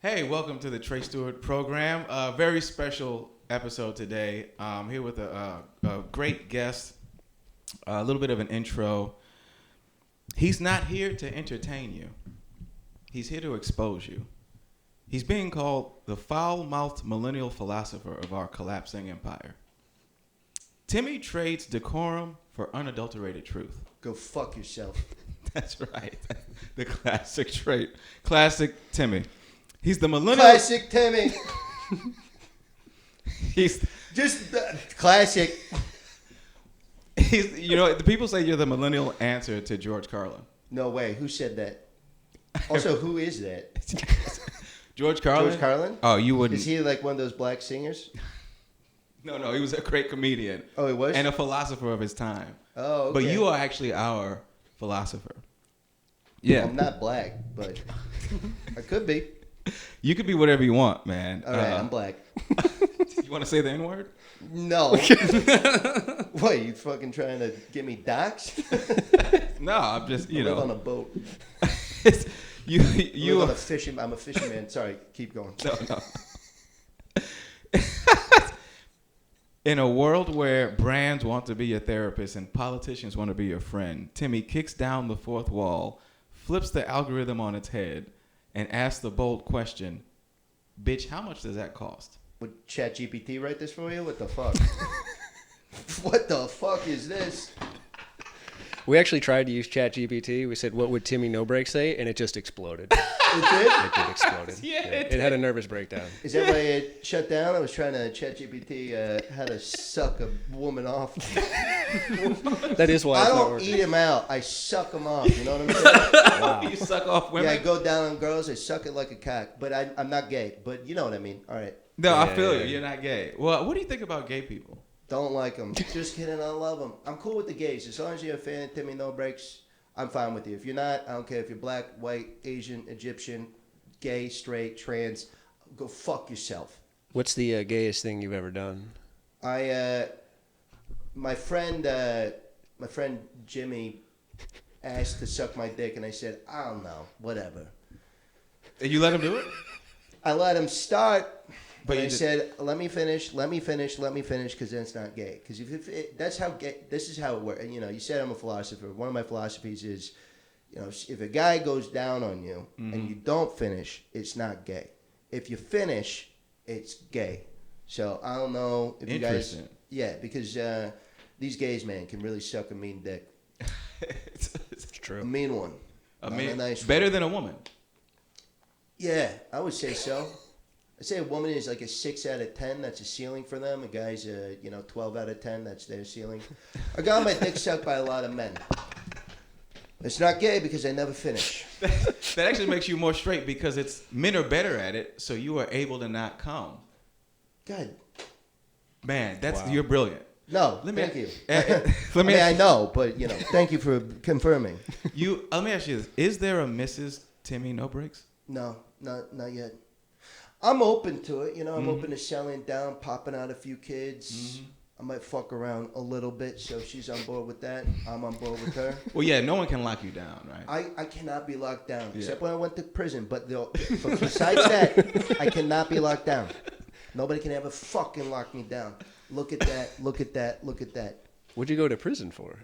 Hey, welcome to the Tre Stewart program. Very special episode today. Here with a great guest. A little bit of an intro. He's not here to entertain you. He's here to expose you. He's being called the foul-mouthed millennial philosopher of our collapsing empire. Timmy trades decorum for unadulterated truth. Go fuck yourself. That's right. The classic trait. Classic Timmy. He's the millennial. Classic Timmy. He's just classic. He's, the people say you're the millennial answer to George Carlin. No way. Who said that? Also, who is that? George Carlin? George Carlin? Oh, you wouldn't. Is he like one of those black singers? No, he was a great comedian. Oh, he was? And a philosopher of his time. Oh, okay. But you are actually our philosopher. Yeah. I'm not black, but I could be. You could be whatever you want, man. All right, I'm black. You want to say the N-word? No. What, you fucking trying to get me doxxed? No, I'm just, I live on a boat. you I'm a fisherman. Sorry, keep going. No. In a world where brands want to be your therapist and politicians want to be your friend, Timmy kicks down the fourth wall, flips the algorithm on its head, and asks the bold question, bitch, how much does that cost? Would ChatGPT write this for you? What the fuck? What the fuck is this? We actually tried to use ChatGPT. We said, what would Timmy No Break say? And it just exploded. It did? It did explode. Yeah, It had a nervous breakdown. Is that why it shut down? I was trying to ChatGPT how to suck a woman off. That is why I it's not don't working. eat them out. I suck them off. You know what I'm saying? Wow. You suck off women? Yeah, I go down on girls. I suck it like a cock. But I'm not gay. But you know what I mean. All right. No, I feel Yeah. you. You're not gay. Well, what do you think about gay people? Don't like them. Just kidding. I love them. I'm cool with the gays. As long as you're a fan of Timmy No Breaks, I'm fine with you. If you're not, I don't care if you're black, white, Asian, Egyptian, gay, straight, trans. Go fuck yourself. What's the gayest thing you've ever done? My friend Jimmy asked to suck my dick, and I said, I don't know, whatever. And you let him do it? I let him start, But but you I did- said, let me finish, because then it's not gay. Because that's how gay. This is how it works. And you said I'm a philosopher. One of my philosophies is, if a guy goes down on you and you don't finish, it's not gay. If you finish, it's gay. So I don't know if you guys. Interesting. Yeah, because these gays, man, can really suck a mean dick. It's A True. mean one. I Not mean, a nice better one. than a woman. Yeah, I would say so. I'd say a woman is like a 6 out of 10. That's a ceiling for them. A guy's a 12 out of 10. That's their ceiling. I got my dick sucked by a lot of men. It's not gay because I never finish. That actually makes you more straight because men are better at it, so you are able to not come. God, Man, Wow. you're brilliant. no, Let me- thank you. Let me I know, but thank you for confirming. Let me ask you this: is there a Mrs. Timmy No Breaks? No, not yet. I'm open to it. I'm open to selling down, popping out a few kids. I might fuck around a little bit, so if she's on board with that, I'm on board with her. Well, yeah, no one can lock you down, right? I cannot be locked down, Yeah. except when I went to prison. But besides that, I cannot be locked down. Nobody can ever fucking lock me down. Look at that, look at that, look at that. What'd you go to prison for?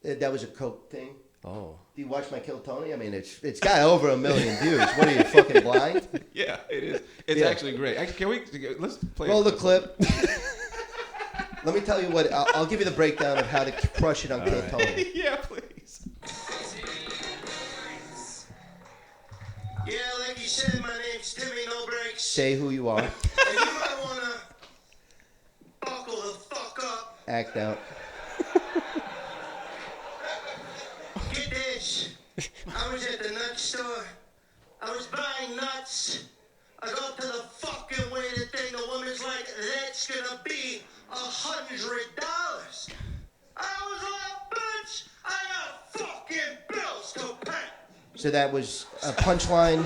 That was a coke thing. Oh. Do you watch my Kill Tony? I mean, it's got over 1 million views. What are you, fucking blind? Yeah, it is. It's Yeah. actually great. Actually, let's play? Roll the clip. Let me tell you what. I'll give you the breakdown of how to crush it on Kill Tony. Yeah, please. Yeah, like you said, my name's Timmy No Breaks. Say who you are. And you might wanna buckle the fuck up. Act out. Get this. I was at the nut store. I was buying nuts. I go up to the fucking weighted thing. The woman's like, that's gonna be $100. I was like, bitch, I got fucking bills to pay. So that was a punchline.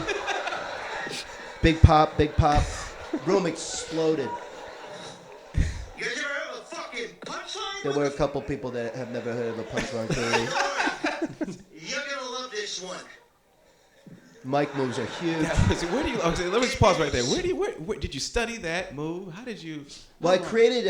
Big pop, big pop. Room exploded. You guys ever heard of a fucking punchline? There were a couple people that have never heard of a punchline theory. You're gonna love this one. Mic moves are huge. Where do you? Okay, let me just pause right there. Where did you study that move? How did you? Well, I created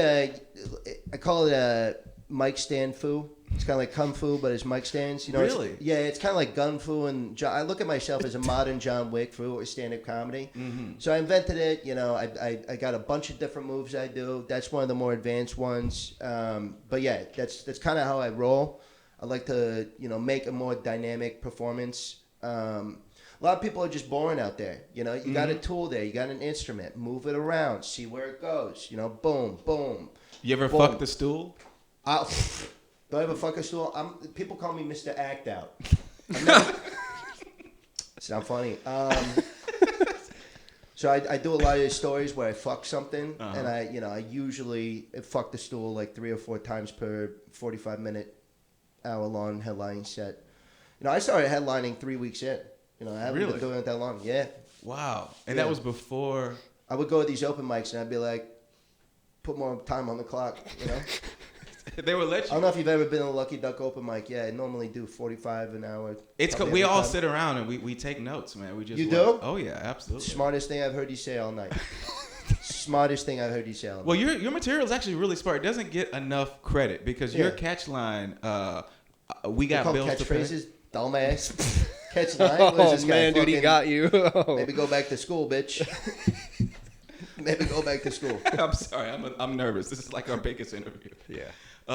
I call it a mic stand fu. It's kind of like kung fu, but it's mic stands. You know, Really? Yeah, it's kind of like gun fu, and I look at myself as a modern John Wick for stand-up comedy. Mm-hmm. So I invented it. You know, I got a bunch of different moves I do. That's one of the more advanced ones. But yeah, that's kind of how I roll. I like to make a more dynamic performance. A lot of people are just boring out there. You know, you got a tool there, you got an instrument, move it around, see where it goes. You know, boom, boom. You ever boom. fuck the stool? Do I ever fuck a stool? People call me Mr. Act Out. It's not funny. So I do a lot of these stories where I fuck something, and I usually fuck the stool like 3 or 4 times per 45-minute, hour-long headlining set. You know, I started headlining 3 weeks in. You know, I haven't been doing it that long. Yeah. Wow. And that was before. I would go to these open mics and I'd be like, put more time on the clock, you know? They would let you. I don't know if you've ever been to a Lucky Duck open mic. Yeah, I normally do 45 an hour. We all sit around and we take notes, man. We just You do? Oh yeah, absolutely. Smartest thing I've heard you say all night. Smartest thing I've heard you say all night. Well, your material is actually really smart. It doesn't get enough credit because your catch line, we got bills to pay. Catchphrases, dumbass. Catch line. What is this guy, man, dude, he got you. Maybe go back to school, bitch. Maybe go back to school. I'm sorry, I'm nervous. This is like our biggest interview. Yeah.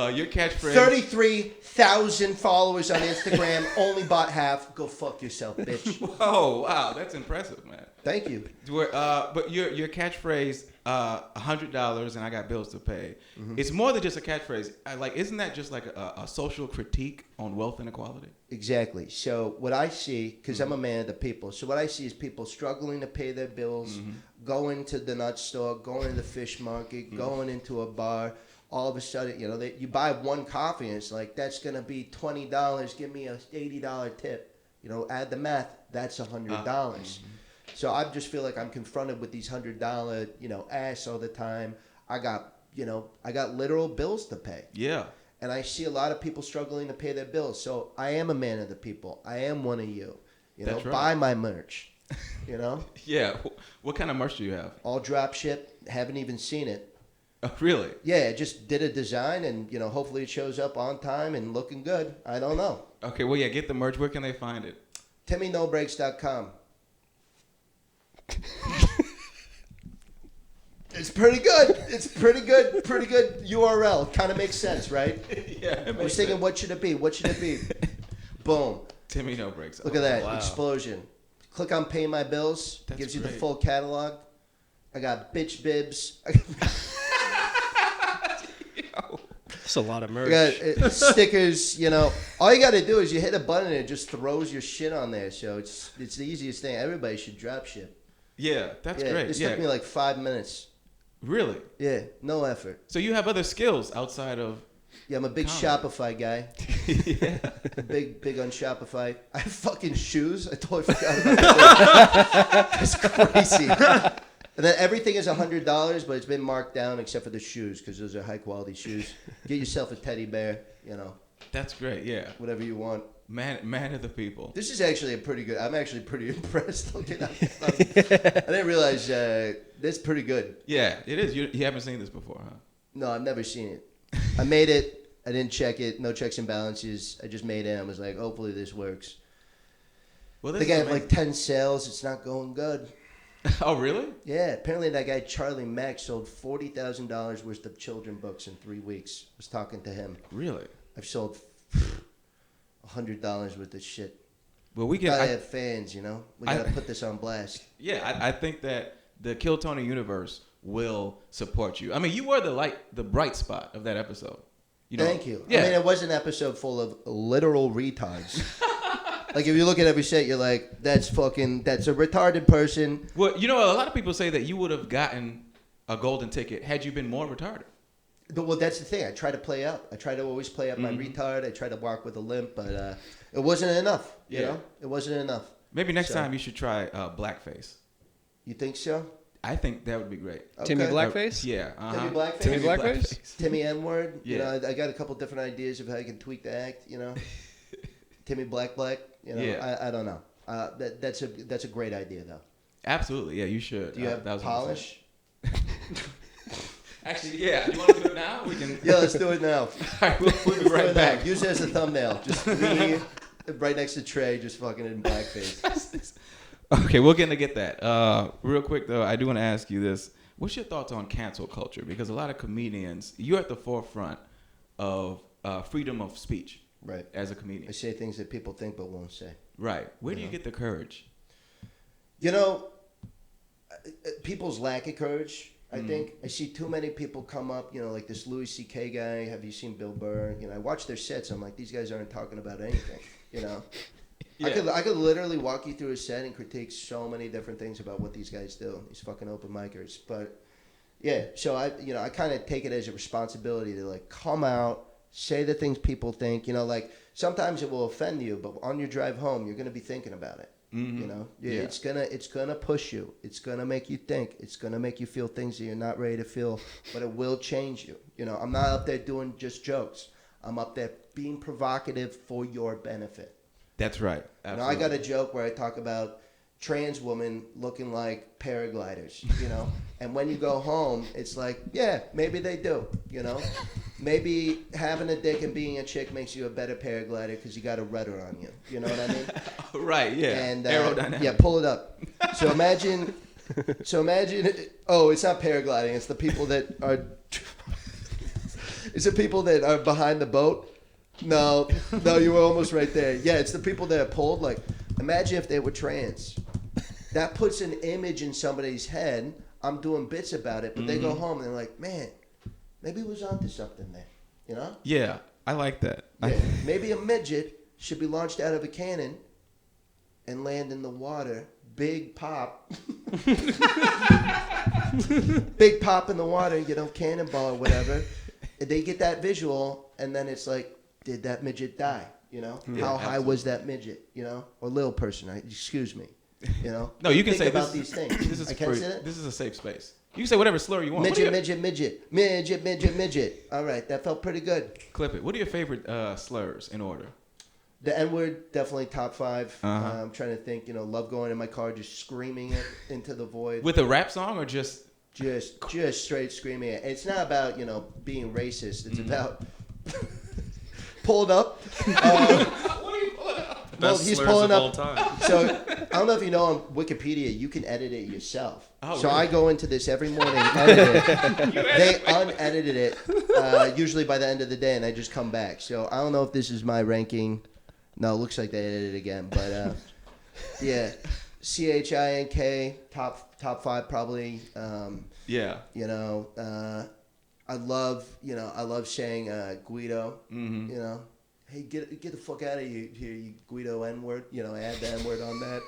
Your catchphrase. 33,000 followers on Instagram. Only bought half. Go fuck yourself, bitch. Whoa, wow, that's impressive, man. Thank you. But your catchphrase, $100 and I got bills to pay. Mm-hmm. It's more than just a catchphrase. Isn't that just like a social critique on wealth inequality? Exactly. So what I see, because I'm a man of the people, so what I see is people struggling to pay their bills, going to the nut store, going to the fish market, going into a bar. All of a sudden, you buy one coffee and it's like, that's going to be $20. Give me a $80 tip. Add the math. That's $100. So I just feel like I'm confronted with these $100, ass all the time. I got literal bills to pay. Yeah. And I see a lot of people struggling to pay their bills. So I am a man of the people. I am one of you. That's right. Buy my merch. Yeah. What kind of merch do you have? All drop ship. Haven't even seen it. Oh, really? Yeah, just did a design and, hopefully it shows up on time and looking good. I don't know. Okay, well, yeah, get the merch. Where can they find it? TimmyNoBreaks.com. It's pretty good. It's pretty good URL. Kind of makes sense, right? Yeah. I was thinking, what should it be? Boom. Timmy No Breaks. Look at that. Wow. Explosion. Click on Pay My Bills. That's gives you great. the full catalog. I got bitch bibs. That's a lot of merch. I got stickers, All you got to do is you hit a button and it just throws your shit on there. So it's the easiest thing. Everybody should drop ship. Yeah, that's great. This took me like 5 minutes. Really? Yeah, no effort. So you have other skills outside of... Yeah, I'm a big comedy. Shopify guy. Yeah. Big on Shopify. I have fucking shoes. I totally forgot about that. That's crazy. And then everything is $100, but it's been marked down except for the shoes because those are high quality shoes. Get yourself a teddy bear, That's great, yeah. whatever you want. Man of the people. This is actually I'm actually pretty impressed. I didn't realize that's pretty good. Yeah, it is. You haven't seen this before, huh? No, I've never seen it. I made it. I didn't check it. No checks and balances. I just made it. I was like, hopefully this works. Well, I think I have like 10 sales. It's not going good. Oh, really? Yeah. Apparently that guy Charlie Mack sold $40,000 worth of children books in 3 weeks. I was talking to him. Really? I've sold $100 worth of shit. Well, we gotta have fans, We gotta put this on blast. Yeah, I think that the Kill Tony universe will support you. I mean, you were the bright spot of that episode. Thank you. Yeah. I mean, it was an episode full of literal retards. Like, if you look at every set, you're like, that's a retarded person. Well, a lot of people say that you would have gotten a golden ticket had you been more retarded. Well, that's the thing. I try to play up. I try to always play up my retard. I try to walk with a limp, but it wasn't enough. It wasn't enough. Maybe next time you should try blackface. You think so? I think that would be great. Okay. Timmy Blackface? Yeah. Uh-huh. Timmy Blackface? Timmy Blackface? Timmy N-word? Yeah. I got a couple different ideas of how I can tweak the act, Timmy Black. I don't know. That's a great idea though. Absolutely, yeah, you should. Do you have that was what I'm polish? Actually, yeah. You want to do it now? We can. Yeah, let's do it now. All right, we'll be right back. Use it as a thumbnail. Just me right next to Trey, just fucking in blackface. Okay, we're gonna get that. Real quick though, I do want to ask you this: what's your thoughts on cancel culture? Because a lot of comedians, you're at the forefront of freedom of speech, Right. as a comedian. I say things that people think but won't say. Right. Where do you get the courage? You know, people's lack of courage. I think I see too many people come up, you know, like this Louis C.K. guy. Have you seen Bill Burr? You know, I watch their sets. I'm like, these guys aren't talking about anything. You know, Yeah. I could literally walk you through a set and critique so many different things about what these guys do. These fucking open micers. But yeah, so I kind of take it as a responsibility to like come out, say the things people think. You know, like sometimes it will offend you, but on your drive home, you're gonna be thinking about it. Mm-hmm. You know, Yeah. it's gonna push you. It's gonna make you think. It's gonna make you feel things that you're not ready to feel, but it will change you. You know, I'm not up there doing just jokes. I'm up there being provocative for your benefit. That's right. You know, I got a joke where I talk about trans women looking like paragliders. You know, and when you go home, it's like, yeah, maybe they do. You know, maybe having a dick and being a chick makes you a better paraglider because you got a rudder on you. You know what I mean? Right. Yeah. And Aerodynamic. yeah, pull it up. So imagine. Oh, it's not paragliding. It's the people that are. It's the people that are behind the boat. No, you were almost right there. Yeah, it's the people that are pulled. Like, imagine if they were trans. That puts an image in somebody's head. I'm doing bits about it, but they go home and they're like, man, maybe it was onto something there. You know? Yeah, I like that. Yeah. Maybe a midget should be launched out of a cannon and land in the water. Big pop. Big pop in the water, you know, cannonball or whatever. They get that visual, and then it's like, did that midget die? You know? Yeah, How high absolutely. was that midget? You know? Or little person, excuse me. You know? No, you can Think say about this, these things. This is I can't free. say that? This is a safe space. You can say whatever slur you want. What are Midget, your- midget. All right, that felt pretty good. Clip it. What are your favorite slurs in order? The N-word, definitely top 5. Uh-huh. I'm trying to think, you know, love going in my car, just screaming it into the void. With a rap song or just? Just straight screaming it. It's not about, you know, being racist. It's about pulled up. What are you pulling up? Well, Best he's slurs pulling of all up. time. So I don't know if you know on Wikipedia, you can edit it yourself. Oh, so really? I go into this every morning, edit it. They unedited it usually by the end of the day, and I just come back. So I don't know if this is my ranking. No, it looks like they edited it again. But yeah, CHINK, top 5 probably. Yeah. You know, I love saying Guido. Mm-hmm. You know, hey, get the fuck out of here, you Guido N-word. You know, add the N-word on that.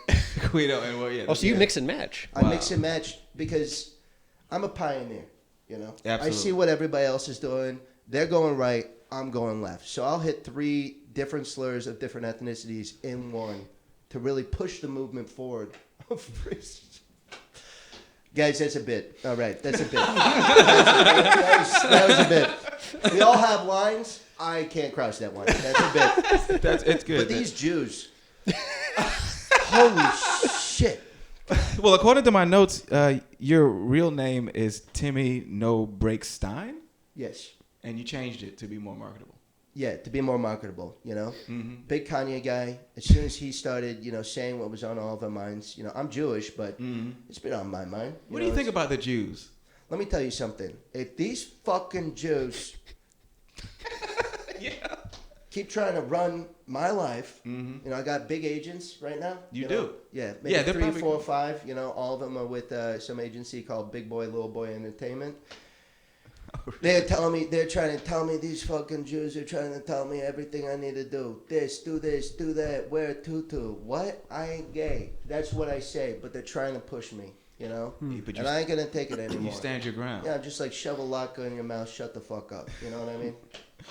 Guido and well, yeah. Oh, so you Yeah. mix and match. I Wow. mix and match because I'm a pioneer. You know, I Absolutely. see what everybody else is doing. They're going right. I'm going left. So I'll hit 3 different slurs of different ethnicities in one to really push the movement forward. Guys, that's a bit. All right, that's a bit. That was a bit. We all have lines. I can't cross that line. That's a bit. It's good. But these Jews, holy shit. Well, according to my notes, your real name is Timmy No Break Stein, Yes. and you changed it to be more marketable. Yeah, to be more marketable, you know? Mm-hmm. Big Kanye guy. As soon as he started, you know, saying what was on all of our minds, you know, I'm Jewish, but it's been on my mind. What do you think about the Jews? Let me tell you something. If these fucking Jews Yeah. keep trying to run my life, you know, I got big agents right now. You know? do? Yeah, maybe Yeah, they're 3, probably- 4, 5. You know, all of them are with some agency called Big Boy, Little Boy Entertainment. They're trying to tell me, these fucking Jews are trying to tell me everything I need to do. This, do that, wear a tutu. What? I ain't gay. That's what I say, but they're trying to push me, you know? But And I ain't gonna take it anymore. You stand your ground. Yeah, just like shove a latke in your mouth, shut the fuck up. You know what I mean?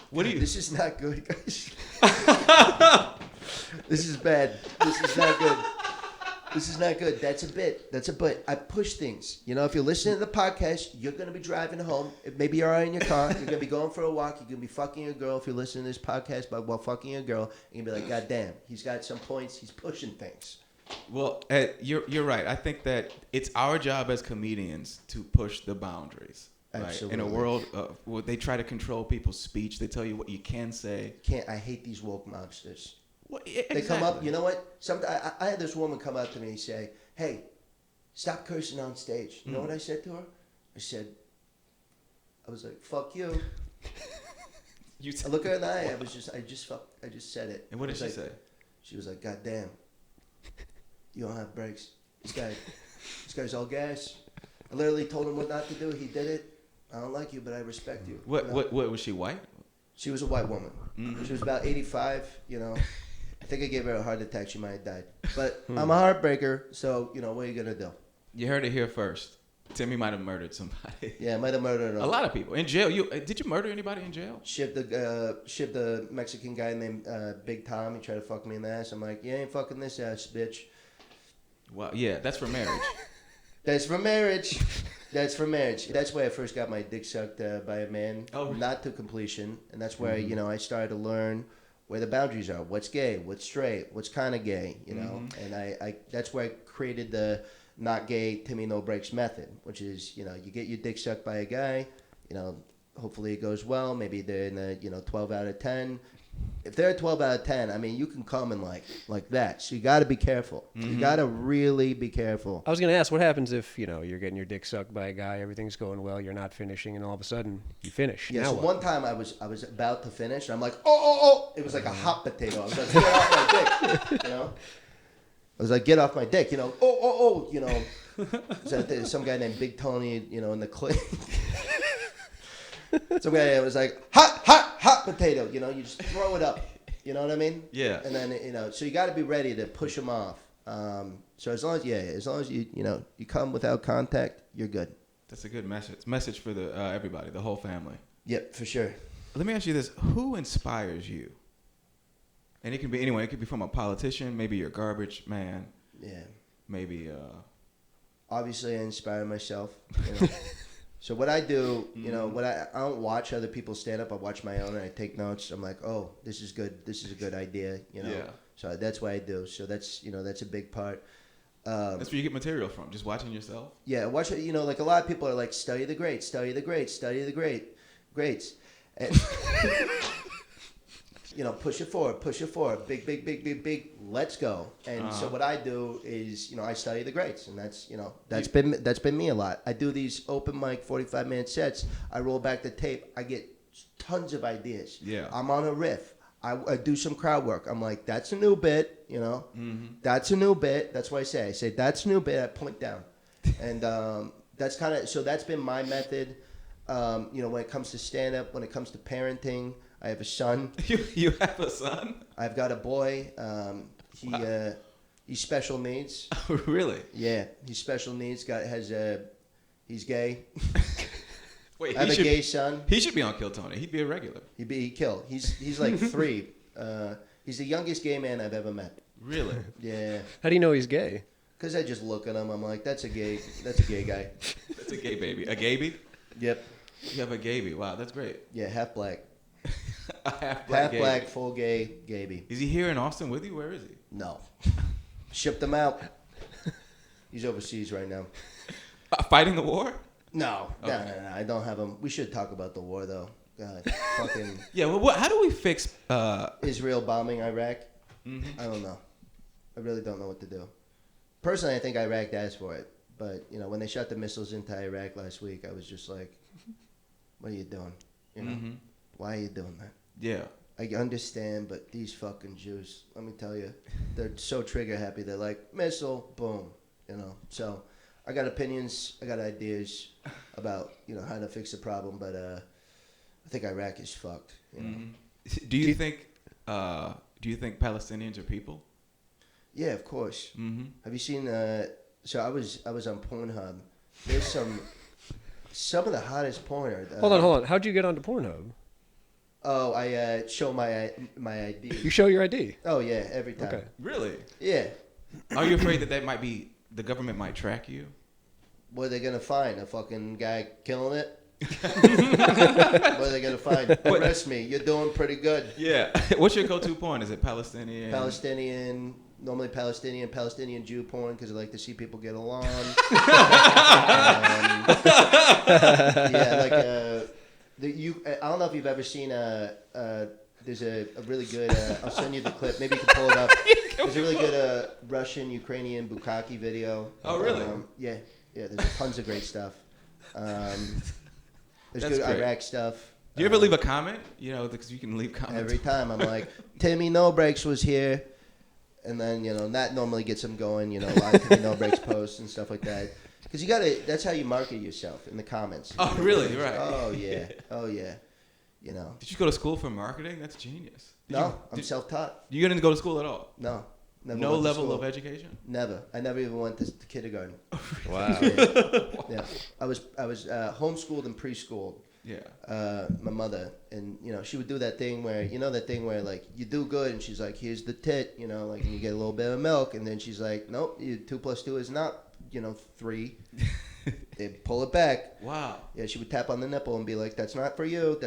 What do you? This is not good, guys. This is bad. This is not good. This is not good. That's a bit. I push things. You know, if you're listening to the podcast, you're going to be driving home. Maybe you're in your car. You're going to be going for a walk. You're going to be fucking your girl if you're listening to this podcast while fucking your girl. You're going to be like, God damn, he's got some points. He's pushing things. Well, you're right. I think that it's our job as comedians to push the boundaries. Right? Absolutely. In a world where they try to control people's speech, they tell you what you can say. I hate these woke monsters. Well, exactly. They come up, you know what? I had this woman come up to me and say, "Hey, stop cursing on stage." You know what I said to her? I was like, "Fuck you." I look her in the eye. I just said it. And what did she say? She was like, "God damn, you don't have brakes. This guy's all gas." I literally told him what not to do. He did it. I don't like you, but I respect you. What was she white? She was a white woman. She was about 85. You know, I think I gave her a heart attack. She might have died. But I'm a heartbreaker, so you know what are you gonna do? You heard it here first. Timmy might have murdered somebody. Yeah, I might have murdered a lot of people in jail. Did you murder anybody in jail? Shipped a Mexican guy named Big Tom. He tried to fuck me in the ass. I'm like, you ain't fucking this ass, bitch. Well, yeah, that's for marriage. That's for marriage. That's for marriage. That's why I first got my dick sucked by a man, not to completion, and that's where I started to learn where the boundaries are. What's gay? What's straight? What's kind of gay? You know, and I that's where I created the not gay Timmy no breaks method, which is you get your dick sucked by a guy, hopefully it goes well. Maybe they're in a 12 out of 10. If they're a 12 out of 10, I mean, you can come in like that. So you got to be careful. You got to really be careful. I was going to ask, what happens if, you're getting your dick sucked by a guy, everything's going well, you're not finishing, and all of a sudden you finish. Yeah, now so what? one time I was about to finish, and I'm like, oh. It was like a hot potato. I was like, get off my dick, I was like, get off my dick, So some guy named Big Tony, in the clip. Some guy was like, hot potato, you just throw it up. You know what I mean? Yeah. And then, so you got to be ready to push them off. So as long as you come without contact, you're good. That's a good message for the everybody, the whole family. Yep, for sure. Let me ask you this. Who inspires you? And it can be anyone. It could be from a politician, maybe your garbage man. Yeah. Maybe. Obviously, I inspire myself. So what I do, I don't watch other people stand up. I watch my own and I take notes. I'm like, oh, this is good. This is a good idea. Yeah. So that's what I do. So that's that's a big part. That's where you get material from. Just watching yourself. Yeah, watch it. Like a lot of people are like, study the greats, study the greats, study the greats, and push it forward, big. Let's go. And so what I do is, I study the greats, and that's been me a lot. I do these open mic 45-minute sets. I roll back the tape. I get tons of ideas. Yeah. I'm on a riff. I do some crowd work. I'm like, that's a new bit, That's a new bit. That's what I say, that's a new bit. I point down. And that's that's been my method, when it comes to stand-up, when it comes to parenting. I have a son. You have a son? I've got a boy. He's special needs. Oh, really? Yeah, he's special needs. He's gay. Wait, I have a gay son. He should be on Kill Tony. He'd be a regular. He'd kill. He's like 3. He's the youngest gay man I've ever met. Really? Yeah. How do you know he's gay? Because I just look at him. I'm like, that's a gay guy. That's a gay baby. A gayby? Yep. You have a gayby. Wow, that's great. Yeah, half black. A half black, full gay gayby. Is he here in Austin with you? Where is he? No. Shipped him out. He's overseas right now. Fighting the war? No. I don't have him. We should talk about the war, though. God, fucking. Yeah, well, how do we fix Israel bombing Iraq? Mm-hmm. I don't know. I really don't know what to do. Personally, I think Iraq asked for it. But, when they shot the missiles into Iraq last week, I was just like, what are you doing? Mm-hmm. Why are you doing that? Yeah. I understand, but these fucking Jews, let me tell you, they're so trigger happy. They're like, missile, boom, So I got opinions, I got ideas about, how to fix the problem, but I think Iraq is fucked. Mm-hmm. Do you think Palestinians are people? Yeah, of course. Mm-hmm. Have you seen? So I was on Pornhub. There's some of the hottest porn. Hold on. How'd you get onto Pornhub? Oh, I show my ID. You show your ID? Oh yeah, every time. Okay. Really? Yeah. Are you afraid that might be the government might track you? What are they gonna find? A fucking guy killing it? What are they gonna find? Arrest me. You're doing pretty good. Yeah. What's your go-to porn? Is it Palestinian? Palestinian, Normally Palestinian Jew porn because I like to see people get along. I don't know if you've ever seen there's a really good. I'll send you the clip. Maybe you can pull it up. There's a really good Russian Ukrainian bukkake video. Oh really? Yeah. There's tons of great stuff. There's That's good great. Iraq stuff. Do you ever leave a comment? You know, because you can leave comments. Every time I'm like, Timmy No Breaks was here. And then, that normally gets them going, a lot of Timmy No Breaks posts and stuff like that. Because that's how you market yourself in the comments. Oh, really? Right. Oh, yeah. Did you go to school for marketing? That's genius. I'm self-taught. You didn't go to school at all? No. Never No went to level school. of education? Never. I never even went to kindergarten. Wow. Yeah. I was homeschooled and preschooled. Yeah. My mother, and she would do that thing where like you do good and she's like, here's the tit, and you get a little bit of milk, and then she's like, nope, 2 + 2 is not 3. They pull it back. Wow. Yeah, she would tap on the nipple and be like, that's not for you,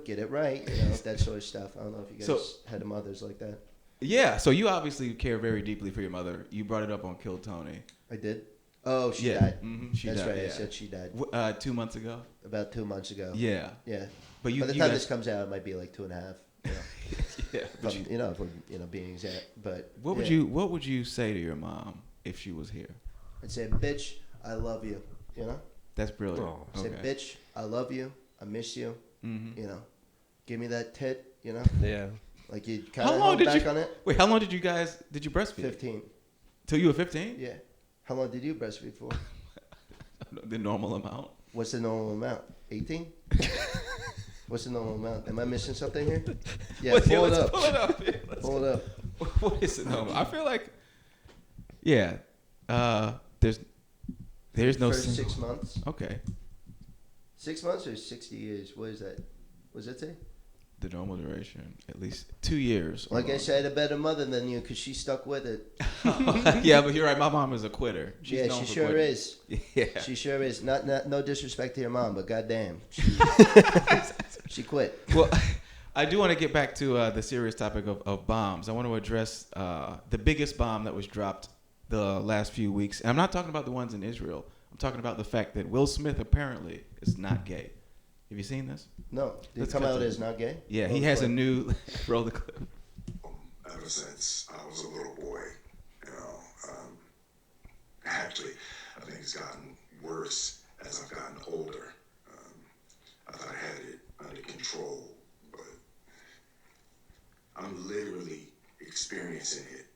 get it right, that sort of stuff. I don't know if you guys had mothers like that. Yeah, so you obviously care very deeply for your mother. You brought it up on Kill Tony. I did. Oh, she Yeah. died. Mm-hmm. She That's died, right. yeah. I said she died 2 months ago. about 2 months ago. Yeah. Yeah. But By the time this comes out, it might be like 2.5. Yeah. But If we're being exact. But what would you say to your mom if she was here? I'd say, bitch, I love you. That's brilliant. Oh. I'd say, bitch, I love you. I miss you. Mm-hmm. Give me that tit. Yeah. Like you kind How of long held did back you? on it. Wait, how long did you breastfeed? 15. Till you were 15? Yeah. How long did you breastfeed for? The normal amount. What's the normal amount? 18. What's the normal amount? Am I missing something here? Yeah. Let's Pull it up. pull it up. Yeah, Pull it up. What is the normal? I feel like, yeah. There's no. First 6 months. Okay. 6 months or 60 years? What is that? What does that say? The normal duration, at least 2 years. Like I said, a better mother than you because she stuck with it. Yeah, but you're right. My mom is a quitter. She's Yeah, known she for sure quitting. is. Yeah. She sure is. Not no disrespect to your mom, but goddamn, she quit. Well, I do want to get back to the serious topic of bombs. I want to address the biggest bomb that was dropped the last few weeks. And I'm not talking about the ones in Israel. I'm talking about the fact that Will Smith apparently is not gay. Have you seen this? No, did Let's it come cut out to- as not gay? Yeah, Oh, he has a fuck. new. Roll the clip. Ever since I was a little boy, actually, I think it's gotten worse as I've gotten older. I thought I had it under control, but I'm literally experiencing it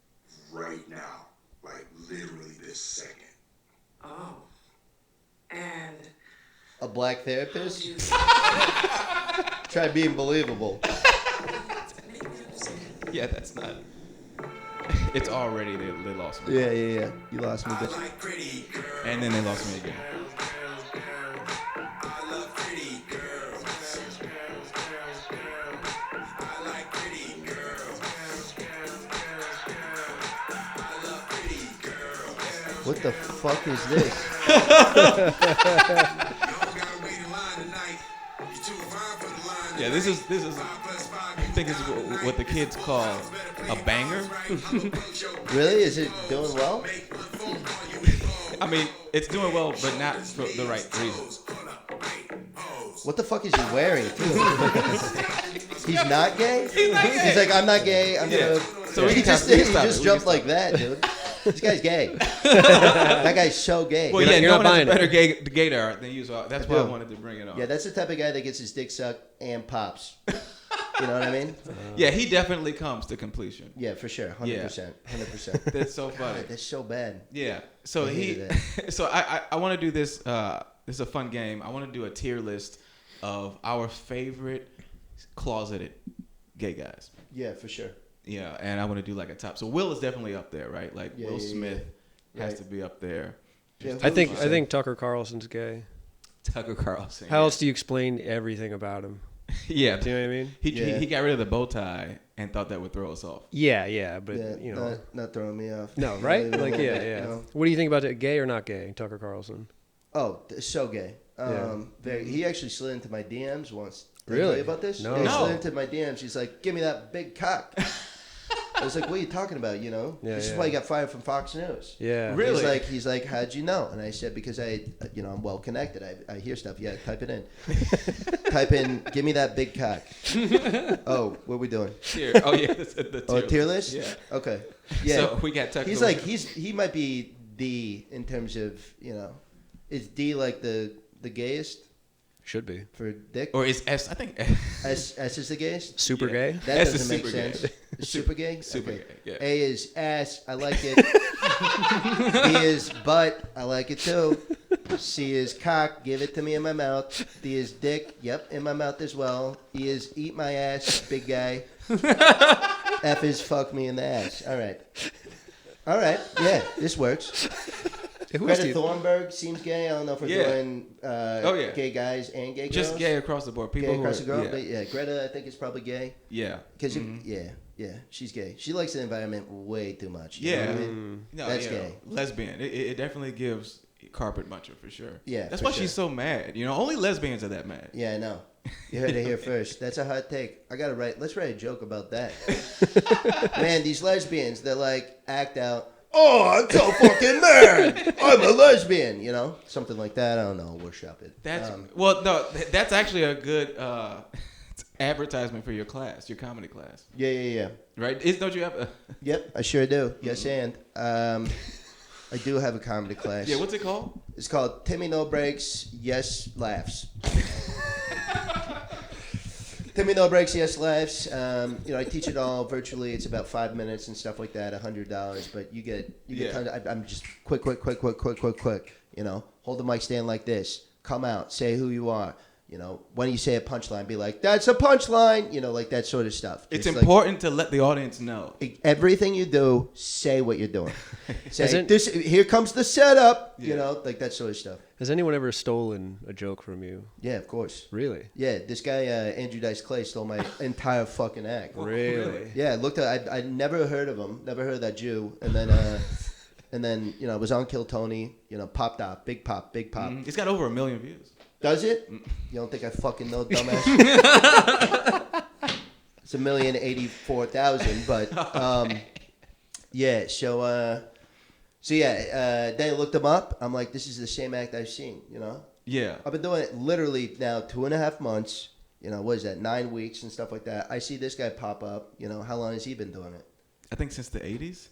right now, like literally this second. Oh. And A black therapist? Try being believable. Yeah, that's not. It's already they lost me. Yeah. You lost me, bitch. Like pretty girls, And then they lost me again. I love pretty girls. I like pretty girls. I love pretty girls. What the fuck is this? You don't gotta wait in line tonight. You're too fine for the line. Yeah, this is. I think it's what the kids call a banger. Really? Is it doing well? I mean, it's doing well, but not for the right reasons. What the fuck is he wearing, too? He's not gay? He's like, I'm not gay. I'm Yeah. gonna. So we he can just, stop- we can he stop just it. We jumped can like that, dude. This guy's gay. That guy's so gay. Well, You're yeah, not- you're no not one has a buying better it. gay art than you. So that's I why I do. wanted to bring it on. Yeah, that's the type of guy that gets his dick sucked and pops. You know what I mean? Yeah, he definitely comes to completion. Yeah, for sure. 100%. 100%. That's so funny. God, that's so bad. Yeah. So I he. hated So I want to do this. This is a fun game. I want to do a tier list of our favorite closeted gay guys. Yeah, for sure. Yeah, and I want to do like a top. So Will is definitely up there, right? Like Yeah, Will yeah, Smith yeah. has Right. to be up there. Yeah, I who think would I you think Tucker Carlson's gay. Tucker Carlson. How else do you explain everything about him? Yeah. Do you know what I mean? Yeah. He got rid of the bow tie and thought that would throw us off. Yeah, but say? you know, not throwing me off. no, right? Not even a Like, little yeah, bit, yeah. you know? What do you think about it? Gay or not gay, Tucker Carlson? Oh, so gay. Yeah. He actually slid into my DMs once. Did I Really? tell you about this? No. Yeah, he No. slid into my DMs. He's like, "Give me that big cock." I was like, what are you talking about, you know? Yeah, This is yeah. why he got fired from Fox News. Yeah. Really? He's like, how'd you know? And I said, because I'm well connected. I hear stuff. Yeah, type it in. Type in, give me that big cock. Oh, what are we doing? Tier. Oh yeah, the Oh, tier tier list? Yeah. Okay. Yeah. So we got technical. He's like, he might be D in terms of, is D like the gayest Should be. for dick? or is S? I think S is the gayest? Super Yeah. gay? That S is doesn't make super sense. gay. Super gay? Super Okay. gay, yeah. A is ass. I like it. B is butt. I like it too. C is cock. Give it to me in my mouth. D is dick. Yep, in my mouth as well. E is eat my ass. Big guy. F is fuck me in the ass. All right. Yeah, this works. Who Greta else do you- Thunberg seems gay. I don't know if we're Yeah. doing yeah. gay guys and gay girls. just gay across the board. People Gay who across are, the girl. Yeah. But yeah, Greta, I think is probably gay. Yeah. Because yeah, she's gay. She likes the environment way too much. You Yeah. know what I mean? No, That's yeah. gay. Lesbian. It definitely gives carpet muncher for sure. Yeah, That's for why sure. she's so mad. Only lesbians are that mad. Yeah, I know. You heard it here first. That's a hot take. Let's write a joke about that. Man, these lesbians, they're like, act out. Oh, I'm so fucking mad. I'm a lesbian, Something like that. I don't know. Workshop it. That's well, no, that's actually a good advertisement for your class, your comedy class, Yeah. right? Don't you have a? Yep, I sure do. Yes, and I do have a comedy class. Yeah, what's it called? It's called Timmy No Breaks, Yes Laughs. Timmy No Breaks, Yes Laughs. I teach it all virtually. It's about 5 minutes and stuff like that. $100, but you get Yeah. tons I'm just quick. Hold the mic stand like this. Come out. Say who you are. When you say a punchline, be like, "That's a punchline." Like that sort of stuff. It's Just important to let the audience know. like, everything you do, say what you're doing. Say Isn't- this. Here comes the setup. Yeah. Like that sort of stuff. Has anyone ever stolen a joke from you? Yeah, of course. Really? Yeah, this guy Andrew Dice Clay stole my entire fucking act. Really? Yeah, I never heard of him, never heard of that Jew, and then I was on Kill Tony, popped out, big pop. It's got over 1 million views. Does it? You don't think I fucking know, dumbass? It's 1,084,000, but yeah. So yeah, then I looked him up. I'm like, this is the same act I've seen. Yeah. I've been doing it literally now 2.5 months. What is that? 9 weeks and stuff like that. I see this guy pop up. How long has he been doing it? I think since the 80s.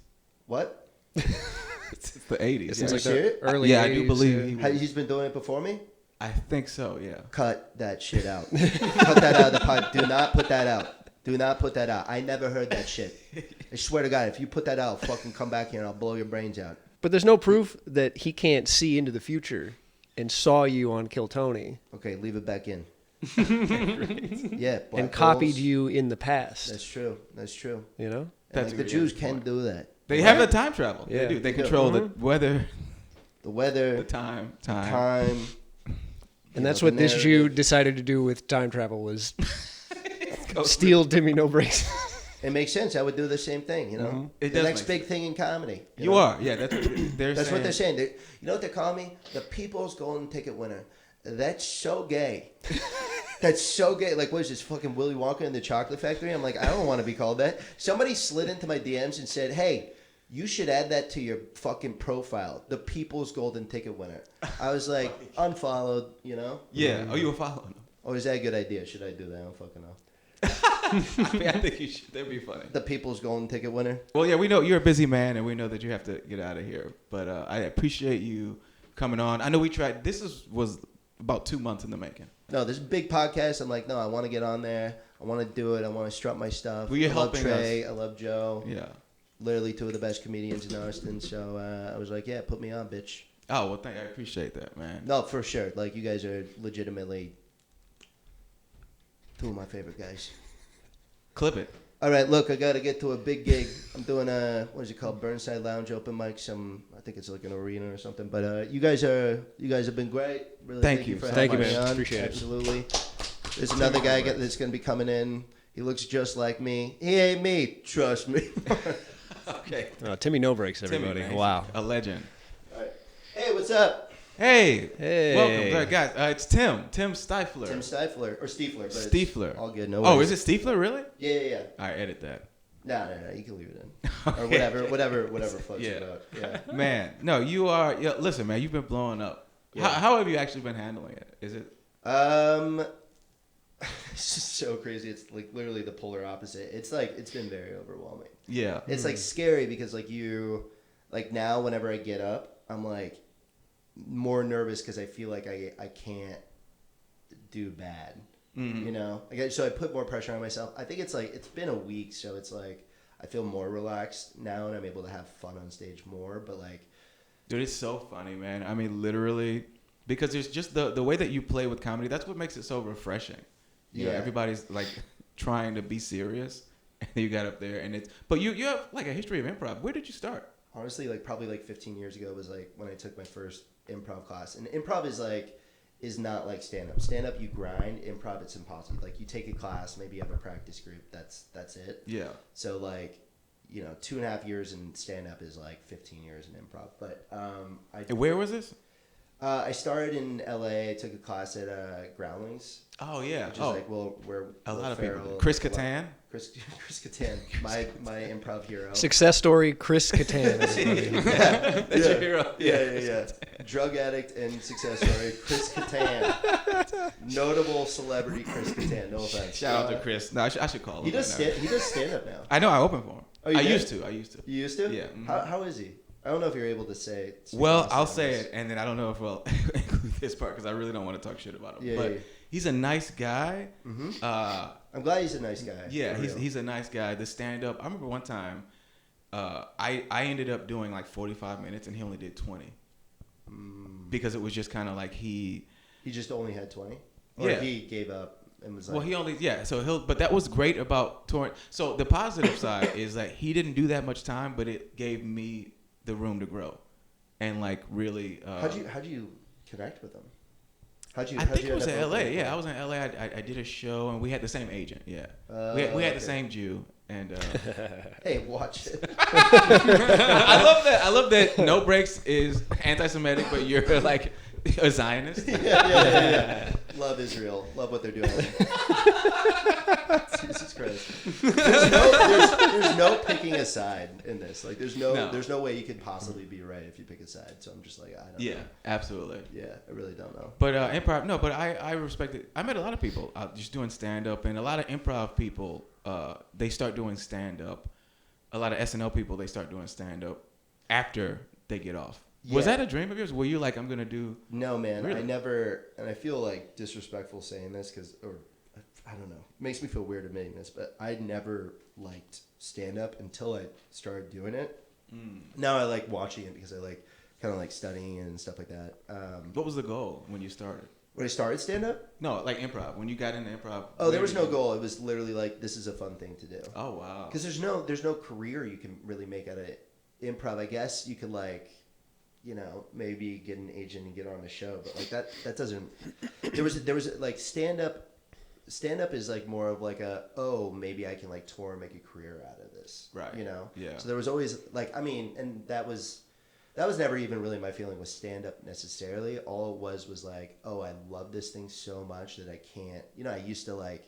What? Since the 80s. It seems Yeah. like Serious? the early Yeah, 80s, I do believe he He's been doing it before me? I think so. Yeah. Cut that shit out. Cut that out of the pod. Do not put that out. Do not put that out. I never heard that shit. I swear to God, if you put that out, I'll fucking come back here and I'll blow your brains out. But there's no proof that he can't see into the future and saw you on Kill Tony Okay, leave it back in. Yeah, black and copied holes. you in the past. That's true. That's true. You know? And That's like, the a Jews good can point. do that. They have the time travel. Yeah. They do. They They do. control the weather, The weather, the time. time. And that's what this Jew decided to do with time travel was steal Timmy No Breaks. It makes sense. I would do the same thing, It the does next make big thing in comedy. You know? are. Yeah. That's what they're That's saying. what they're saying. You know what they call me? The People's Golden Ticket Winner. That's so gay. That's so gay. Like, what is this, fucking Willy Wonka in the Chocolate Factory? I'm like, I don't want to be called that. Somebody slid into my DMs and said, hey, you should add that to your fucking profile. The People's Golden Ticket Winner. I was like, unfollowed, Yeah. Oh, you were following them. Oh, is that a good idea? Should I do that? I don't fucking know. I think you should. That'd be funny. The People's Golden Ticket Winner. Well, yeah, we know you're a busy man, and we know that you have to get out of here. But I appreciate you coming on. I know we tried. This was about 2 months in the making. No, this is a big podcast. I'm like, no, I want to get on there. I want to do it. I want to strut my stuff. Well, you're I love helping Trey. us. I love Joe. Yeah. Literally two of the best comedians in Austin. So I was like, yeah, put me on, bitch. Oh well, I appreciate that, man. No, for sure. Like, you guys are legitimately two of my favorite guys. Clip it. All right, look, I got to get to a big gig. I'm doing what is it called? Burnside Lounge open mic. I think it's like an arena or something. But you guys have been great. Really, Thank you. for Thank you, having me man. on. Appreciate it. Absolutely. There's another guy that's going to be coming in. He looks just like me. He ain't me. Trust me. Okay. Timmy No Breaks, Timmy, everybody. man. Wow. A legend. All right. Hey, what's up? Hey. Hey. Welcome, guys. It's Tim. Tim Stifler. Tim Stifler or Stiefler. But Stiefler. It's all good. No Oh, worries. is it Stiefler? Really? Yeah. All right, edit that. No, you can leave it in. Or whatever floats your boat. Yeah. Man, no, you are. Yeah, listen, man, you've been blowing up. Yeah. How have you actually been handling it? Is it? It's just so crazy. It's like literally the polar opposite. It's like it's been very overwhelming. Yeah. It's like scary because like now whenever I get up, I'm like more nervous because I feel like I can't do bad. Mm-hmm. You know, so I put more pressure on myself. I think it's like it's been a week, so it's like I feel more relaxed now and I'm able to have fun on stage more. But like, dude, it's so funny, man. I mean, literally, because there's just the way that you play with comedy. That's what makes it so refreshing. You know, everybody's like trying to be serious, and you got up there, and it's. But you have like a history of improv. Where did you start? Honestly, like probably like 15 years ago was like when I took my first improv class, and improv is not like stand up. Stand up, you grind. Improv, it's impossible. Like you take a class, maybe you have a practice group. That's it. Yeah. So like, 2.5 years in stand up is like 15 years in improv. But And where was this? I started in LA. I took a class at Groundlings. Oh yeah. Which is like where a Will lot of Ferrell people. and- Chris Kattan. Chris Kattan, my improv hero. Success story, Chris Kattan. everybody. That's your hero. Yeah. Drug addict and success story, Chris Kattan. Notable celebrity, Chris Kattan. No offense. Shout out to Chris. No, I should call him. He does stand up now. I know. I open for him. Oh, you I did? used to. You used to? Yeah. Mm-hmm. How is he? I don't know if you're able to say. Well, I'll say it, and then I don't know if we'll include this part because I really don't want to talk shit about him. But he's a nice guy. Mm-hmm. I'm glad he's a nice guy. Yeah, he's a nice guy. The stand up. I remember one time, I ended up doing like 45 minutes, and he only did 20 because it was just kind of like he just only had 20. Or he gave up and was like. Well, he only So but that was great about touring. So the positive side is that he didn't do that much time, but it gave me the room to grow, and like really. How'd you connect with him? I think it was in LA. Yeah, I was in LA. I did a show, and we had the same agent. Yeah, we had the same Jew, and hey, watch it. I love that. No Breaks is anti-Semitic, but you're like a Zionist. Yeah. Love Israel. Love what they're doing. Jesus Christ. There's no picking a side in this. Like there's no way you could possibly be right if you pick a side. So I'm just like I don't know. Yeah, absolutely. Yeah, I really don't know. But improv, no. But I respect it. I met a lot of people just doing stand up, and a lot of improv people. They start doing stand up. A lot of SNL people they start doing stand up after they get off. Yeah. Was that a dream of yours? Were you like, I'm gonna do? No, man. Really? I never, and I feel like disrespectful saying this or I don't know. It makes me feel weird admitting this, but I never liked stand up until I started doing it. Now I like watching it because I like kind of like studying and stuff like that. What was the goal when you started? When I started stand up? No, like improv. When you got into improv. Oh, there was no goal. It was literally like this is a fun thing to do. Oh wow. Because there's no career you can really make out of improv. I guess you could like. Maybe get an agent and get on a show, but like that doesn't. There was like stand up. Stand up is like more of like maybe I can like tour and make a career out of this, right? Yeah. So there was always like and that was never even really my feeling with stand up necessarily. All it was like I love this thing so much that I can't. I used to I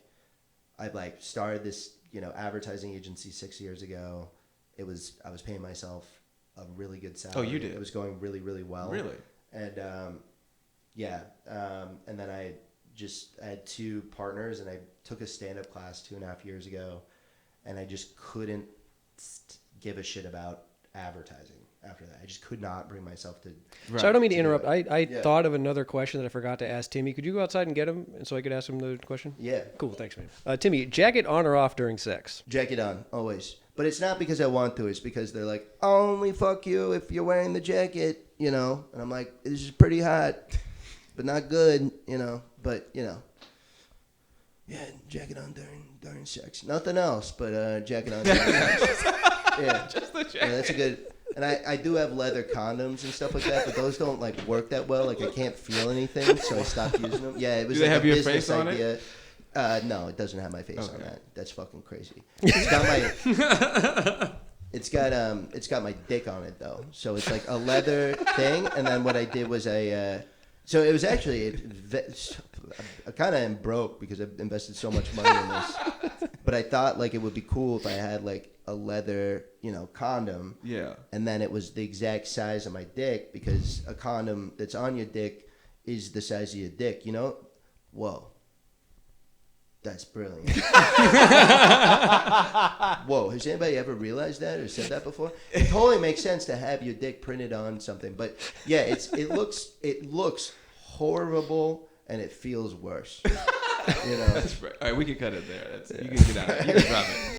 started this advertising agency 6 years ago. I was paying myself a really good salary. Oh, you did? It was going really, really well. Really? And and then I had two partners, and I took a stand-up class 2.5 years ago, and I just couldn't give a shit about advertising after that. I just could not bring myself to. Right. So I don't mean to interrupt. I Yeah. thought of another question that I forgot to ask Timmy. Could you go outside and get him, so I could ask him the question? Yeah. Cool. Thanks, man. Timmy, jacket on or off during sex? Jacket on, always. But it's not because I want to. It's because they're like, I'll only fuck you if you're wearing the jacket, And I'm like, this is pretty hot, but not good, But, yeah, jacket on during sex. Nothing else, but jacket on during sex. Yeah. Just the jacket. Yeah, that's a good. And I do have leather condoms and stuff like that, but those don't work that well. I can't feel anything, so I stopped using them. Yeah, it was Do they have a your business face on idea. it? No, it doesn't have my face on Okay. that. That's fucking crazy. It's got my. It's got my dick on it though, so it's like a leather thing. And then what I did was so it was actually I kind of am broke because I've invested so much money in this. But I thought like it would be cool if I had like a leather, condom. Yeah. And then it was the exact size of my dick, because a condom that's on your dick is the size of your dick, Whoa. That's brilliant. Whoa, has anybody ever realized that or said that before? It totally makes sense to have your dick printed on something. But yeah, it looks horrible and it feels worse. That's right. All right, we can cut it there. You can get out. You can drop it.